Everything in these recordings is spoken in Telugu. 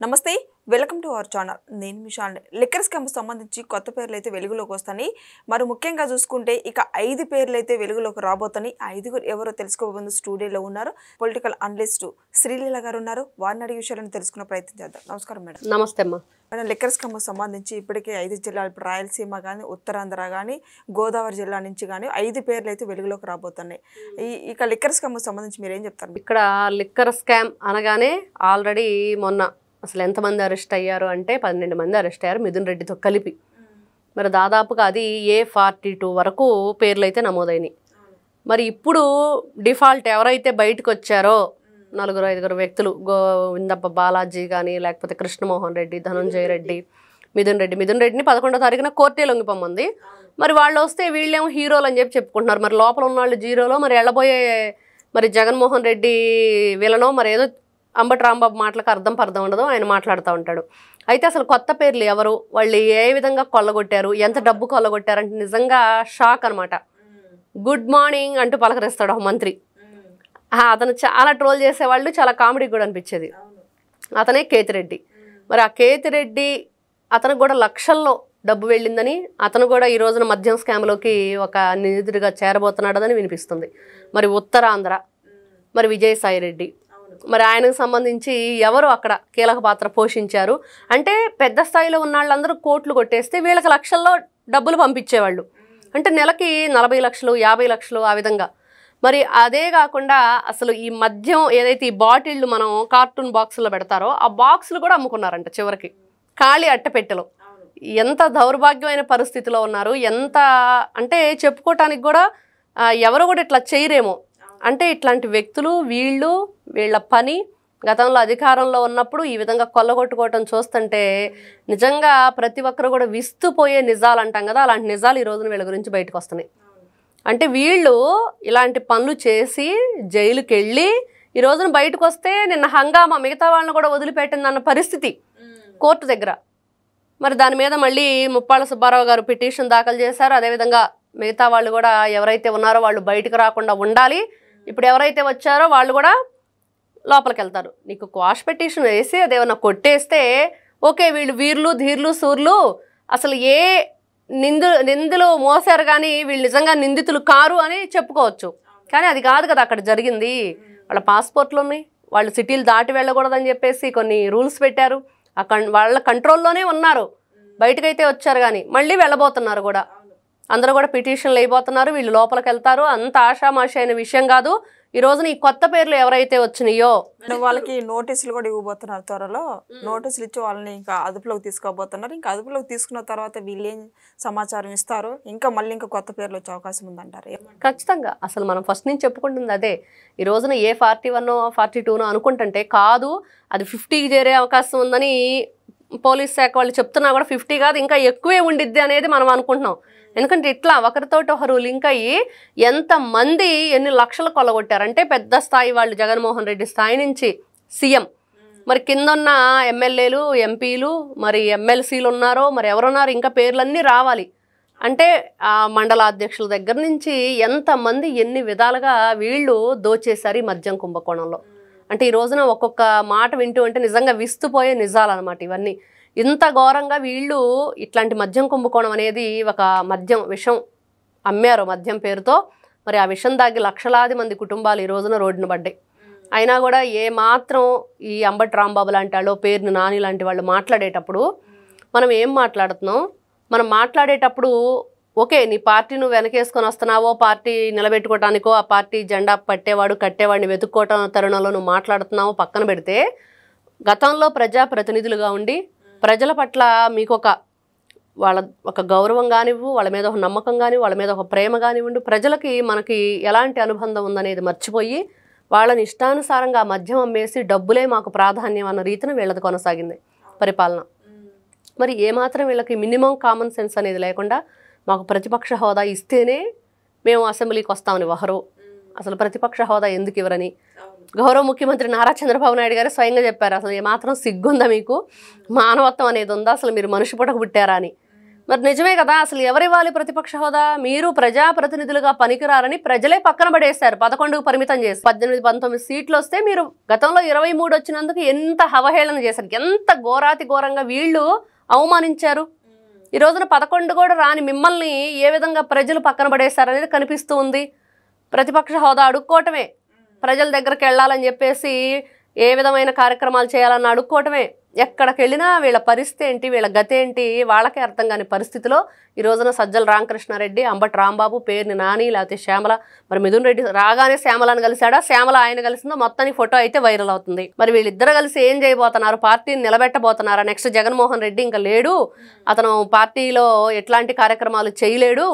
నమస్తే వెల్కమ్ టు అవర్ ఛానల్ నేను మిషాల్ లిక్కర్ స్కామ్ సంబంధించి కొత్త పేర్లు అయితే వెలుగులోకి వస్తాయి మరి ముఖ్యంగా చూసుకుంటే ఇక 5 పేర్లు అయితే వెలుగులోకి రాబోతున్నాయి ఐదుగురు ఎవరో తెలుసుకోబోతున్న స్టూడియోలో ఉన్నారు పొలిటికల్ అనలిస్ట్ శ్రీలీల గారు ఉన్నారు వారిని అడిగే విషయాలను తెలుసుకునే ప్రయత్నం చేద్దాం నమస్కారం మేడం నమస్తే అమ్మా మేడం లిక్కర్ స్కామ్ సంబంధించి ఇప్పటికే 5 జిల్లాలు ఇప్పుడు రాయలసీమ కానీ ఉత్తరాంధ్ర కానీ గోదావరి జిల్లా నుంచి కానీ 5 పేర్లు అయితే వెలుగులోకి రాబోతున్నాయి ఇక లిక్కర్ స్కామ్ సంబంధించి మీరు ఏం చెప్తారు ఇక్కడ లిక్కర్ స్కామ్ అనగానే ఆల్రెడీ మొన్న అసలు ఎంతమంది అరెస్ట్ అయ్యారు అంటే 12 మంది అరెస్ట్ అయ్యారు మిథున్ రెడ్డితో కలిపి మరి దాదాపుగా అది A42 వరకు పేర్లు అయితే నమోదైనవి మరి ఇప్పుడు డిఫాల్ట్ ఎవరైతే బయటకు వచ్చారో 4-5 వ్యక్తులు గోవిందప్ప బాలాజీ కానీ లేకపోతే కృష్ణమోహన్ రెడ్డి ధనంజయ రెడ్డి మిథున్ రెడ్డిని 11వ తారీఖున కోర్టే లొంగిపోమంది మరి వాళ్ళు వస్తే వీళ్ళేమో హీరోలు అని చెప్పి చెప్పుకుంటున్నారు మరి లోపల ఉన్న వాళ్ళు జీరోలో మరి వెళ్ళబోయే మరి జగన్మోహన్ రెడ్డి వీళ్ళనో మరి ఏదో అంబటి రాంబాబు మాటలకు అర్థం ఉండదు ఆయన మాట్లాడుతూ ఉంటాడు అయితే అసలు కొత్త పేర్లు ఎవరు వాళ్ళు ఏ విధంగా కొల్లగొట్టారు ఎంత డబ్బు కొల్లగొట్టారంటే నిజంగా షాక్ అనమాట గుడ్ మార్నింగ్ అంటూ పలకరిస్తాడు ఒక మంత్రి అతను చాలా ట్రోల్ చేసేవాళ్ళు చాలా కామెడీ కూడా అనిపించేది అతనే కేతిరెడ్డి మరి ఆ కేతిరెడ్డి అతనికి కూడా లక్షల్లో డబ్బు వెళ్ళిందని అతను కూడా ఈ రోజున మద్యం స్కామ్లోకి ఒక నిందితుడిగా చేరబోతున్నాడని వినిపిస్తుంది మరి ఉత్తరాంధ్ర మరి విజయసాయి రెడ్డి మరి ఆయనకు సంబంధించి ఎవరు అక్కడ కీలక పాత్ర పోషించారు అంటే పెద్ద స్థాయిలో ఉన్న వాళ్ళందరూ కోట్లు కొట్టేస్తే వీళ్ళకి లక్షల్లో డబ్బులు పంపించేవాళ్ళు అంటే నెలకి 40 లక్షలు 50 లక్షలు ఆ విధంగా మరి అదే కాకుండా అసలు ఈ మద్యం ఏదైతే ఈ బాటిళ్ళు మనం కార్టూన్ బాక్సుల్లో పెడతారో ఆ బాక్సులు కూడా అమ్ముకున్నారంట చివరికి ఖాళీ అట్టపెట్టెలు ఎంత దౌర్భాగ్యమైన పరిస్థితిలో ఉన్నారు ఎంత అంటే చెప్పుకోవటానికి కూడా ఎవరు కూడా ఇట్లా చేయరేమో అంటే ఇట్లాంటి వ్యక్తులు వీళ్ళ పని గతంలో అధికారంలో ఉన్నప్పుడు ఈ విధంగా కొల్లగొట్టుకోవటం చూస్తుంటే నిజంగా ప్రతి ఒక్కరు కూడా విస్తుపోయే నిజాలు అంటాం కదా అలాంటి నిజాలు ఈ రోజున వీళ్ళ గురించి బయటకు వస్తున్నాయి అంటే వీళ్ళు ఇలాంటి పనులు చేసి జైలుకి వెళ్ళి ఈ రోజున బయటకు వస్తే నిన్న హంగామా మిగతా వాళ్ళని కూడా వదిలిపెట్టిందన్న పరిస్థితి కోర్టు దగ్గర మరి దాని మీద మళ్ళీ ముప్పాళ్ళ సుబ్బారావు గారు పిటిషన్ దాఖలు చేశారు అదేవిధంగా మిగతా వాళ్ళు కూడా ఎవరైతే ఉన్నారో వాళ్ళు బయటకు రాకుండా ఉండాలి ఇప్పుడు ఎవరైతే వచ్చారో వాళ్ళు కూడా లోపలికి వెళ్తారు నీకు క్వాష్ పిటిషన్ వేసి అదేమన్నా కొట్టేస్తే ఓకే వీళ్ళు వీర్లు ధీర్లు సూర్లు అసలు ఏ నిందులు మోసారు కానీ వీళ్ళు నిజంగా నిందితులు కారు అని చెప్పుకోవచ్చు కానీ అది కాదు కదా అక్కడ జరిగింది వాళ్ళ పాస్పోర్ట్లు ఉన్నాయి వాళ్ళు సిటీలు దాటి వెళ్ళకూడదని చెప్పేసి కొన్ని రూల్స్ పెట్టారు వాళ్ళ కంట్రోల్లోనే ఉన్నారు బయటకైతే వచ్చారు కానీ మళ్ళీ వెళ్ళబోతున్నారు కూడా అందరూ కూడా పిటిషన్లు అయిపోతున్నారు వీళ్ళు లోపలికి వెళ్తారు అంత ఆషామాషి అయిన విషయం కాదు ఈ రోజున ఈ కొత్త పేర్లు ఎవరైతే వచ్చినాయో వాళ్ళకి నోటీసులు కూడా ఇవ్వబోతున్నారు త్వరలో నోటీసులు ఇచ్చి వాళ్ళని ఇంకా అదుపులోకి తీసుకోబోతున్నారు ఇంకా అదుపులోకి తీసుకున్న తర్వాత వీళ్ళు ఏం సమాచారం ఇస్తారు ఇంకా మళ్ళీ ఇంకా కొత్త పేర్లు వచ్చే అవకాశం ఉందంటారు ఖచ్చితంగా అసలు మనం ఫస్ట్ నుంచి చెప్పుకుంటుంది అదే ఈ రోజున A41 42 అనుకుంటుంటే కాదు అది 50కి చేరే అవకాశం ఉందని పోలీస్ శాఖ వాళ్ళు చెప్తున్నా కూడా 50 కాదు ఇంకా ఎక్కువే ఉండిద్ది అనేది మనం అనుకుంటున్నాం ఎందుకంటే ఇట్లా ఒకరితోటి ఒకరు లింక్ అయ్యి ఎంతమంది ఎన్ని లక్షలు కొల్లగొట్టారంటే పెద్ద స్థాయి వాళ్ళు జగన్మోహన్ రెడ్డి స్థాయి నుంచి సీఎం మరి కింద ఉన్న ఎమ్మెల్యేలు ఎంపీలు మరి ఎమ్మెల్సీలు ఉన్నారో మరి ఎవరున్నారు ఇంకా పేర్లన్నీ రావాలి అంటే ఆ మండలాధ్యక్షుల దగ్గర నుంచి ఎంతమంది ఎన్ని విధాలుగా వీళ్ళు దోచేశారు ఈ మద్యం కుంభకోణంలో అంటే ఈ రోజున ఒక్కొక్క మాట వింటూ అంటే నిజంగా విస్తుపోయే నిజాలు అనమాట ఇవన్నీ ఇంత ఘోరంగా వీళ్ళు ఇట్లాంటి మద్యం కుంభకోణం అనేది ఒక మద్యం విషం అమ్మారు మద్యం పేరుతో మరి ఆ విషం దాగి లక్షలాది మంది కుటుంబాలు ఈ రోజున రోడ్డున పడ్డాయి అయినా కూడా ఏ మాత్రం ఈ అంబటి రాంబాబు లాంటి వాళ్ళు పేరుని నాని లాంటి వాళ్ళు మాట్లాడేటప్పుడు మనం ఏం మాట్లాడుతున్నాం మనం మాట్లాడేటప్పుడు ఓకే నీ పార్టీ నువ్వు వెనకేసుకొని వస్తున్నావో పార్టీ నిలబెట్టుకోవటానికో ఆ పార్టీ జెండా కట్టేవాడిని వెతుక్కోవటం తరుణంలో నువ్వు మాట్లాడుతున్నావో పక్కన పెడితే గతంలో ప్రజాప్రతినిధులుగా ఉండి ప్రజల పట్ల మీకు వాళ్ళ ఒక గౌరవం కానివ్వు వాళ్ళ మీద ఒక నమ్మకం కానివ్వు వాళ్ళ మీద ఒక ప్రేమ కానివ్వండి ప్రజలకి మనకి ఎలాంటి అనుబంధం ఉందనేది మర్చిపోయి వాళ్ళని ఇష్టానుసారంగా మద్యం అమ్మేసి డబ్బులే మాకు ప్రాధాన్యం అన్న రీతిని వీళ్ళది కొనసాగింది పరిపాలన మరి ఏమాత్రం వీళ్ళకి మినిమం కామన్ సెన్స్ అనేది లేకుండా మాకు ప్రతిపక్ష హోదా ఇస్తేనే మేము అసెంబ్లీకి వస్తామని వహరు అసలు ప్రతిపక్ష హోదా ఎందుకు ఇవ్వరని గౌరవ ముఖ్యమంత్రి నారా చంద్రబాబు నాయుడు గారు స్వయంగా చెప్పారు అసలు ఏమాత్రం సిగ్గుందా మీకు మానవత్వం అనేది ఉందా అసలు మీరు మనిషి పుట్టక పుట్టారా అని మరి నిజమే కదా, అసలు ఎవరివ్వాలి ప్రతిపక్ష హోదా? మీరు ప్రజాప్రతినిధులుగా పనికిరారని ప్రజలే పక్కన పడేశారు, 11కు పరిమితం చేసి. 18-19 సీట్లు వస్తే మీరు గతంలో 23 వచ్చినందుకు ఎంత అవహేళన చేశారు, ఎంత ఘోరాతి ఘోరంగా వీళ్ళు అవమానించారు. ఈ రోజున 11 కూడా రాని మిమ్మల్ని ఏ విధంగా ప్రజలు పక్కన పడేశారనేది కనిపిస్తూ ఉంది. ప్రతిపక్ష హోదా అడుక్కోవటమే, ప్రజల దగ్గరికి వెళ్ళాలని చెప్పేసి ఏ విధమైన కార్యక్రమాలు చేయాలని అడుక్కోవటమే. ఎక్కడికి వెళ్ళినా వీళ్ళ పరిస్థితి ఏంటి, వీళ్ళ గతి ఏంటి వాళ్ళకే అర్థం కాని పరిస్థితిలో ఈ రోజున సజ్జల రామకృష్ణారెడ్డి, అంబటి రాంబాబు, పేర్ని నాని, లేకపోతే శ్యామల. మరి మిథున్ రెడ్డి రాగానే శ్యామలను కలిశాడా, శ్యామల ఆయన కలిసిందో, మొత్తానికి ఫోటో అయితే వైరల్ అవుతుంది. మరి వీళ్ళిద్దరు కలిసి ఏం చేయబోతున్నారు, పార్టీని నిలబెట్టబోతున్నారా? నెక్స్ట్ జగన్మోహన్ రెడ్డి ఇంకా లేడు, అతను పార్టీలో ఎట్లాంటి కార్యక్రమాలు చేయలేడు,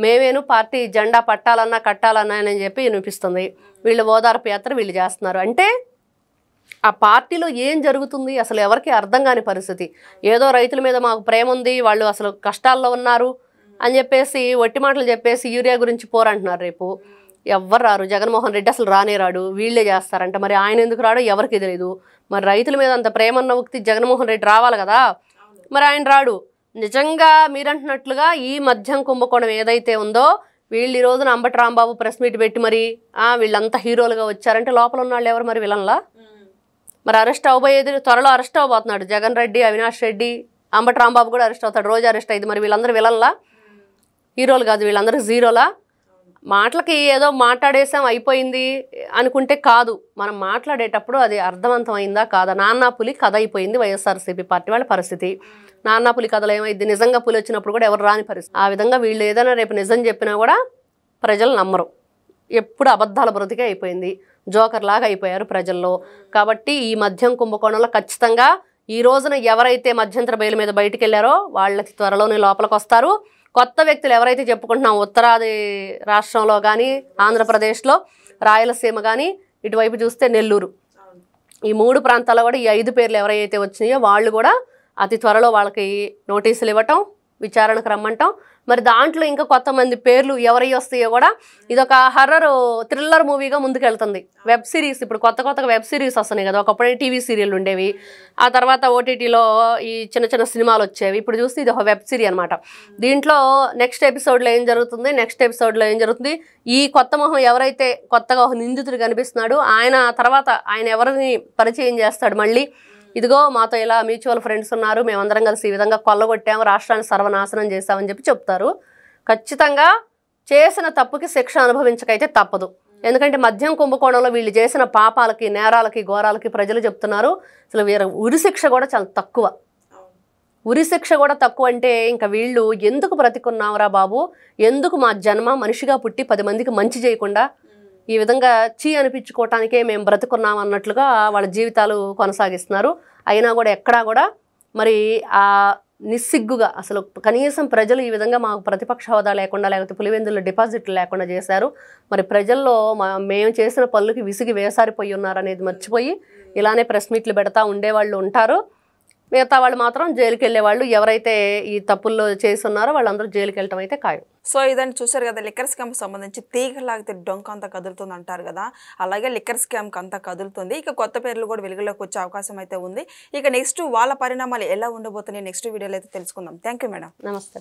మేమేను పార్టీ జెండా పట్టాలన్నా కట్టాలన్నా అని చెప్పి వినిపిస్తుంది. వీళ్ళు ఓదార్పు యాత్ర వీళ్ళు చేస్తున్నారు. అంటే ఆ పార్టీలో ఏం జరుగుతుంది అసలు ఎవరికి అర్థం కాని పరిస్థితి. ఏదో రైతుల మీద మాకు ప్రేమ ఉంది, వాళ్ళు అసలు కష్టాల్లో ఉన్నారు అని చెప్పేసి ఒట్టి మాటలు చెప్పేసి యూరియా గురించి పోరంటున్నారు. రేపు ఎవ్వరు రారు, జగన్మోహన్ రెడ్డి అసలు రానే రాడు, వీళ్ళే చేస్తారంట. మరి ఆయన ఎందుకు రాడో ఎవరికి తెలియదు. మరి రైతుల మీద అంత ప్రేమ ఉన్న వ్యక్తి జగన్మోహన్ రెడ్డి రావాలి కదా, మరి ఆయన రాడు. నిజంగా మీరంటున్నట్లుగా ఈ మద్యం కుంభకోణం ఏదైతే ఉందో, వీళ్ళు ఈ రోజున అంబటి రాంబాబు ప్రెస్ మీట్ పెట్టి మరి వీళ్ళంతా హీరోలుగా వచ్చారంటే లోపల ఉన్న వాళ్ళు ఎవరు మరి విలన్లా? మరి అరెస్ట్ అవ్వబోయేది, త్వరలో అరెస్ట్ అవ్వబోతున్నాడు జగన్ రెడ్డి, అవినాష్ రెడ్డి, అంబటి రాంబాబు కూడా అరెస్ట్ అవుతాడు, రోజు అరెస్ట్ అయింది. మరి వీళ్ళందరూ విలన్లా, హీరోలు కాదు, వీళ్ళందరూ జీరోలా? మాటలకి ఏదో మాట్లాడేసాం అయిపోయింది అనుకుంటే కాదు, మనం మాట్లాడేటప్పుడు అది అర్థవంతమైందా కాదా. నాన్న పులి కథ అయిపోయింది వైఎస్ఆర్సీపీ పార్టీ వాళ్ళ పరిస్థితి. నాన్న పులి కథలు ఏమైంది, నిజంగా పులి వచ్చినప్పుడు కూడా ఎవరు రాని పరిస్థితి. ఆ విధంగా వీళ్ళు ఏదైనా రేపు నిజం చెప్పినా కూడా ప్రజలు నమ్మరు, ఎప్పుడు అబద్ధాల బ్రతికే అయిపోయింది, జోకర్ లాగా అయిపోయారు ప్రజల్లో. కాబట్టి ఈ మద్యం కుంభకోణంలో ఖచ్చితంగా ఈ రోజున ఎవరైతే మధ్యంతర బెయిల్ మీద బయటికి వెళ్ళారో వాళ్ళకి త్వరలోనే లోపలికి వస్తారు. కొత్త వ్యక్తులు ఎవరైతే చెప్పుకుంటున్నాం, ఉత్తరాది రాష్ట్రంలో కానీ, ఆంధ్రప్రదేశ్లో, రాయలసీమ కానీ, ఇటువైపు చూస్తే నెల్లూరు, ఈ 3 ప్రాంతాల్లో కూడా ఈ 5 పేర్లు ఎవరైతే వచ్చినాయో వాళ్ళు కూడా అతి త్వరలో వాళ్ళకి నోటీసులు ఇవ్వటం, విచారణకు రమ్మంటాం. మరి దాంట్లో ఇంకా కొంతమంది పేర్లు ఎవరై వస్తాయో కూడా ఇదొక హర్రర్ థ్రిల్లర్ మూవీగా ముందుకెళ్తుంది. వెబ్ సిరీస్, ఇప్పుడు కొత్తగా వెబ్ సిరీస్ వస్తున్నాయి కదా, ఒకప్పుడే టీవీ సీరియల్ ఉండేవి, ఆ తర్వాత ఓటీటీలో ఈ చిన్న చిన్న సినిమాలు వచ్చేవి. ఇప్పుడు చూస్తే ఇది ఒక వెబ్ సిరీ అనమాట. దీంట్లో నెక్స్ట్ ఎపిసోడ్లో ఏం జరుగుతుంది, ఈ కొత్త మొహం ఎవరైతే కొత్తగా ఒక నిందితుడు కనిపిస్తున్నాడు, ఆయన తర్వాత ఆయన ఎవరిని పరిచయం చేస్తాడు, మళ్ళీ ఇదిగో మాతో ఇలా మ్యూచువల్ ఫ్రెండ్స్ ఉన్నారు, మేమందరం కలిసి ఈ విధంగా కొల్లగొట్టాము, రాష్ట్రాన్ని సర్వనాశనం చేశామని చెప్పి చెప్తారు. ఖచ్చితంగా చేసిన తప్పుకి శిక్ష అనుభవించకైతే తప్పదు. ఎందుకంటే మద్యం కుంభకోణంలో వీళ్ళు చేసిన పాపాలకి, నేరాలకి, ఘోరాలకి ప్రజలు చెప్తున్నారు అసలు వీరు ఉరిశిక్ష కూడా చాలా తక్కువ. ఉరిశిక్ష కూడా తక్కువ అంటే ఇంకా వీళ్ళు ఎందుకు బ్రతికున్నావురా బాబు, ఎందుకు మా జన్మ మనిషిగా పుట్టి 10 మందికి మంచి చేయకుండా ఈ విధంగా అనిపించుకోవటానికే మేము బ్రతుకున్నాం అన్నట్లుగా వాళ్ళ జీవితాలు కొనసాగిస్తున్నారు. అయినా కూడా ఎక్కడా కూడా మరి ఆ నిస్సిగ్గుగా అసలు కనీసం ప్రజలు ఈ విధంగా మాకు ప్రతిపక్ష హోదా లేకుండా, లేకపోతే పులివెందుల్లో డిపాజిట్లు లేకుండా చేశారు, మరి ప్రజల్లో మేము చేసిన పనులకి విసిగి వేసారిపోయి ఉన్నారనేది మర్చిపోయి ఇలానే ప్రెస్ మీట్లు పెడతా ఉండేవాళ్ళు ఉంటారు. మిగతా వాళ్ళు మాత్రం జైలుకి వెళ్ళే వాళ్ళు ఎవరైతే ఈ తప్పుల్లో చేసి ఉన్నారో వాళ్ళందరూ జైలుకి వెళ్ళటం అయితే ఖాయం. సో ఇదని చూసారు కదా, లిక్కర్ స్కామ్ సంబంధించి తీగలాగితే డొంక అంతా కదులుతుంది అంటారు కదా, అలాగే లిక్కర్ స్కామ్కి అంతా కదులుతుంది. ఇక కొత్త పేర్లు కూడా వెలుగులోకి వచ్చే అవకాశం అయితే ఉంది. ఇక నెక్స్ట్ వాళ్ళ పరిణామాలు ఎలా ఉండబోతున్నాయి నెక్స్ట్ వీడియోలో అయితే తెలుసుకుందాం. Thank you madam. నమస్తే.